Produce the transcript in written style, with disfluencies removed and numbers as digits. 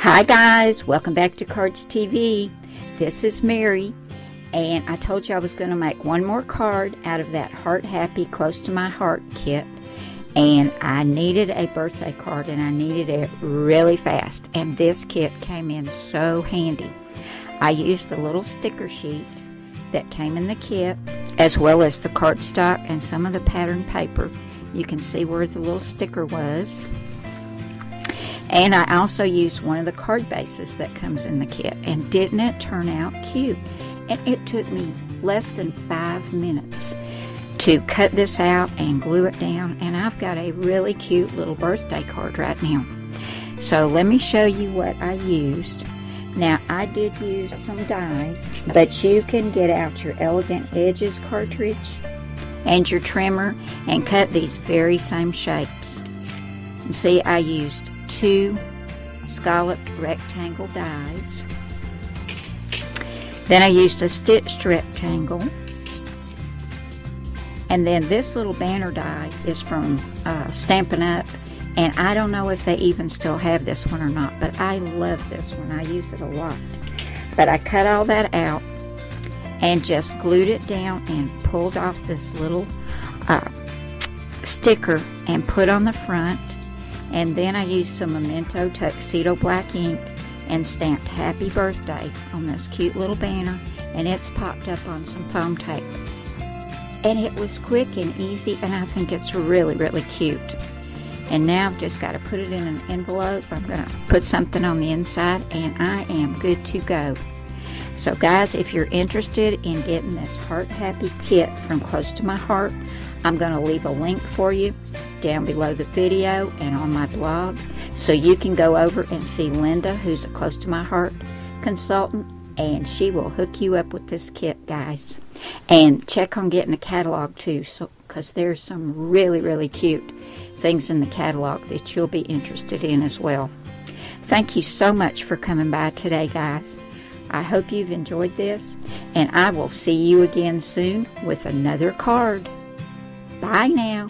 Hi guys, welcome back to Cardz TV. This is Mary, and I told you I was going to make one more card out of that Heart Happy Close to My Heart kit, and I needed a birthday card and I needed it really fast, and this kit came in so handy. I used the little sticker sheet that came in the kit, as well as the cardstock and some of the pattern paper. You can see where the little sticker was. And I also used one of the card bases that comes in the kit. And didn't it turn out cute? And it took me less than 5 minutes to cut this out and glue it down. And I've got a really cute little birthday card right now. So let me show you what I used. Now, I did use some dies, but you can get out your Elegant Edges cartridge and your trimmer and cut these very same shapes. And see, I used 2 scalloped rectangle dies. Then I used a stitched rectangle. And then this little banner die is from Stampin' Up! And I don't know if they even still have this one or not, but I love this one. I use it a lot. But I cut all that out and just glued it down and pulled off this little sticker and put on the front. And then I used some Memento Tuxedo black ink and stamped Happy Birthday on this cute little banner, and it's popped up on some foam tape. And it was quick and easy, and I think it's really, really cute. And now I've just got to put it in an envelope. I'm going to put something on the inside, and I am good to go. So guys, if you're interested in getting this Heart Happy kit from Close to My Heart, I'm going to leave a link for you down below the video and on my blog, so you can go over and see Linda, who's a Close to My Heart consultant, and she will hook you up with this kit, guys. And check on getting a catalog too, because there's some really, really cute things in the catalog that you'll be interested in as well. Thank you so much for coming by today, guys. I hope you've enjoyed this, and I will see you again soon with another card. Bye now.